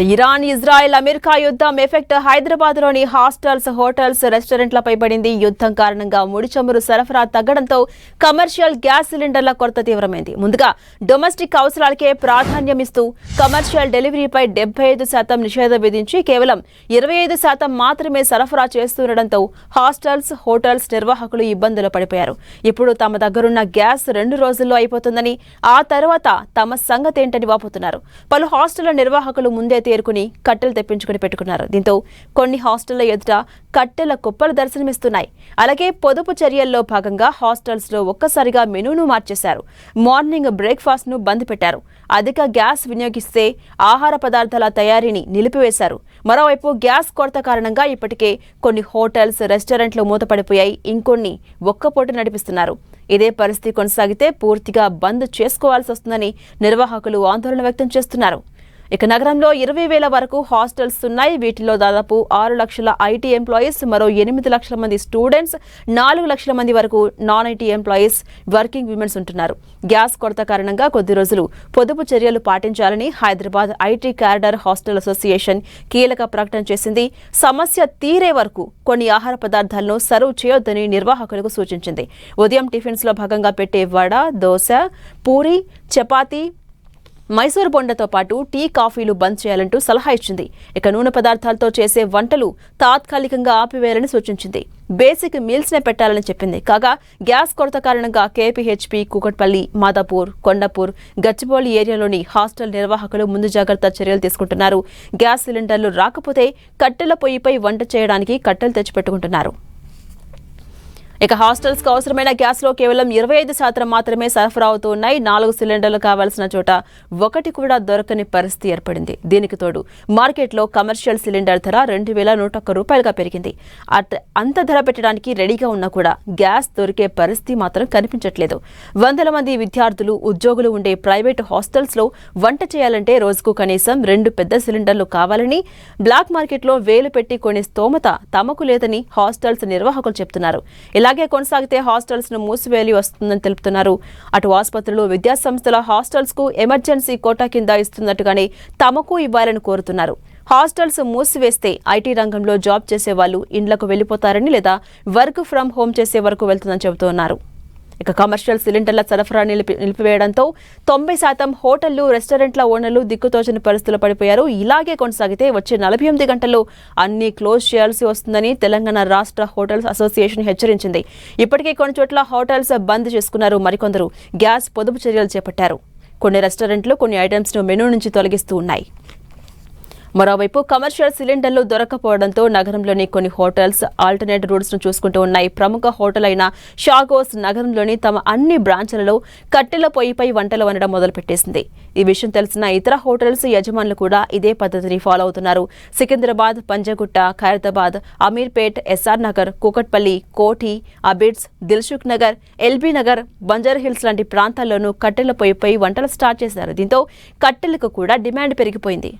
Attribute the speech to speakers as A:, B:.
A: Iran Israel America యుద్ధం effect Hyderabad లోని hostels hotels రెస్టారెంట్లపై పడింది. యుద్ధం కారణంగా ముడి చమురు సరఫరా తగ్గడంతో కమర్షియల్ గ్యాస్ సిలిండర్ల కొరత తీవ్రమైంది. ముందుగా డొమెస్టిక్ అవసరాలకే ప్రాధాన్యమిస్తూ కమర్షియల్ డెలివరీపై 75% నిషేధం విధించి కేవలం 25% మాత్రమే సరఫరా చేస్తుండటంతో హాస్టల్స్ హోటల్స్ నిర్వాహకులు ఇబ్బందులు పడిపోయారు. ఇప్పుడు తమ దగ్గరున్న గ్యాస్ 2 రోజుల్లో అయిపోతుందని, ఆ తర్వాత తమ సంగతేంటని వాపోతున్నారు. పలు హాస్టళ్ల నిర్వాహకులు ముందే తేరుకుని కట్టెలు తెప్పించుకుని పెట్టుకున్నారు. దీంతో కొన్ని హాస్టళ్ల ఎదుట కట్టెల కుప్పలు దర్శనమిస్తున్నాయి. అలాగే పొదుపు చర్యల్లో భాగంగా హాస్టల్స్ లో ఒక్కసారిగా మెనూను మార్చేశారు. మార్నింగ్ బ్రేక్ఫాస్ట్ ను బంద్ పెట్టారు. అధిక గ్యాస్ వినియోగిస్తే ఆహార పదార్థాల తయారీని నిలిపివేశారు. మరోవైపు గ్యాస్ కొరత కారణంగా ఇప్పటికే కొన్ని హోటల్స్ రెస్టారెంట్లు మూతపడిపోయాయి. ఇంకొన్ని ఒక్కపూట నడిపిస్తున్నారు. ఇదే పరిస్థితి కొనసాగితే పూర్తిగా బంద్ చేసుకోవాల్సి వస్తుందని నిర్వాహకులు ఆందోళన వ్యక్తం చేస్తున్నారు. ఇక నగరంలో 20,000 వరకు హాస్టల్స్ ఉన్నాయి. వీటిలో దాదాపు 6 లక్షల ఐటీ ఎంప్లాయీస్, మరో 8 లక్షల మంది స్టూడెంట్స్, 4 లక్షల మంది వరకు non IT employees, working women's ఉంటున్నారు. గ్యాస్ కొరత కారణంగా కొద్ది రోజులు పొదుపు చర్యలు పాటించాలని Hyderabad IT cadre hostel association కీలక ప్రకటన చేసింది. సమస్య తీరే వరకు కొన్ని ఆహార పదార్థాలను సర్వ్ చేయొద్దని నిర్వాహకులకు సూచించింది. ఉదయం టిఫిన్స్ లో భాగంగా పెట్టే వడ, దోశ, పూరి, చపాతీ, మైసూర్ బొండతో పాటు టీ, కాఫీలు బంద్ చేయాలంటూ సలహా ఇచ్చింది. ఇక నూనె పదార్థాలతో చేసే వంటలు తాత్కాలికంగా ఆపివేయాలని సూచించింది. బేసిక్ మీల్స్ నే పెట్టాలని చెప్పింది. కాగా గ్యాస్ కొరత కారణంగా కేపీహెచ్పీ, కూకట్పల్లి, మాదాపూర్, కొండాపూర్, గచ్చిబౌలి ఏరియాలోని హాస్టల్ నిర్వాహకులు ముందు జాగ్రత్త చర్యలు తీసుకుంటున్నారు. గ్యాస్ సిలిండర్లు రాకపోతే కట్టెల పొయ్యిపై వంట చేయడానికి కట్టెలు తెచ్చిపెట్టుకుంటున్నారు. ఇక హాస్టల్స్ కు అవసరమైన గ్యాస్ లో కేవలం 25% మాత్రమే సరఫరా అవుతూ ఉన్నాయి. 4 సిలిండర్లు కావాల్సిన చోట 1 కూడా దొరకని పరిస్థితి ఏర్పడింది. దీనికి తోడు మార్కెట్లో కమర్షియల్ సిలిండర్ ధర 2,101 రూపాయలుగా పెరిగింది. అంత ధర పెట్టడానికి రెడీగా ఉన్నా కూడా గ్యాస్ దొరికే పరిస్థితి మాత్రం కనిపించట్లేదు. వందల మంది విద్యార్థులు, ఉద్యోగులు ఉండే ప్రైవేటు హాస్టల్స్ లో వంట చేయాలంటే రోజుకు కనీసం 2 పెద్ద సిలిండర్లు కావాలని, బ్లాక్ మార్కెట్లో వేలు పెట్టి కొనే స్తోమత తమకు లేదని హాస్టల్స్ నిర్వాహకులు చెప్తున్నారు. ఇలాగే కొనసాగితే హాస్టల్స్ ను మూసివేయాలి వస్తుందని తెలుపుతున్నారు. అటు ఆసుపత్రులు, విద్యాసంస్థల హాస్టల్స్ కు ఎమర్జెన్సీ కోటా కింద ఇస్తున్నట్టుగానే తమకు ఇవ్వాలని కోరుతున్నారు. హాస్టల్స్ మూసివేస్తే ఐటీ రంగంలో జాబ్ చేసే వాళ్ళు ఇండ్లకు వెళ్లిపోతారని, లేదా వర్క్ ఫ్రం హోం చేసే వరకు వెళ్తుందని చెబుతున్నారు. ఇక కమర్షియల్ సిలిండర్ల సరఫరా నిలిపివేయడంతో 90% హోటళ్లు, రెస్టారెంట్ల ఓనర్లు దిక్కుతోచని పరిస్థితులు పడిపోయారు. ఇలాగే కొనసాగితే వచ్చే 48 గంటల్లో అన్ని క్లోజ్ చేయాల్సి వస్తుందని తెలంగాణ రాష్ట్ర హోటల్స్ అసోసియేషన్ హెచ్చరించింది. ఇప్పటికే కొన్ని చోట్ల హోటల్స్ బంద్ చేసుకున్నారు. మరికొందరు గ్యాస్ పొదుపు చర్యలు చేపట్టారు. కొన్ని రెస్టారెంట్లు కొన్ని ఐటమ్స్ ను మెనూ నుంచి తొలగిస్తూ ఉన్నాయి. మరోవైపు కమర్షియల్ సిలిండర్లు దొరకపోవడంతో నగరంలోని కొన్ని హోటల్స్ ఆల్టర్నేట్ రూట్స్ ను చూసుకుంటూ ఉన్నాయి. ప్రముఖ హోటల్ అయిన షాగోస్ నగరంలోని తమ అన్ని బ్రాంచ్లలో కట్టెల పొయ్యిపై వంటలు వండడం మొదలుపెట్టేసింది. ఈ విషయం తెలిసిన ఇతర హోటల్స్ యజమానులు కూడా ఇదే పద్ధతిని ఫాలో అవుతున్నారు. సికింద్రాబాద్, పంజగుట్ట, ఖైరతాబాద్, అమీర్పేట్, ఎస్ఆర్ నగర్, కూకట్పల్లి, కోఠి, అబిడ్స్, దిల్సుఖ్ నగర్, ఎల్బీ నగర్, బంజారా హిల్స్ లాంటి ప్రాంతాల్లోనూ కట్టెల పొయ్యిపై వంటలు స్టార్ట్ చేశారు. దీంతో కట్టెలకు కూడా డిమాండ్ పెరిగిపోయింది.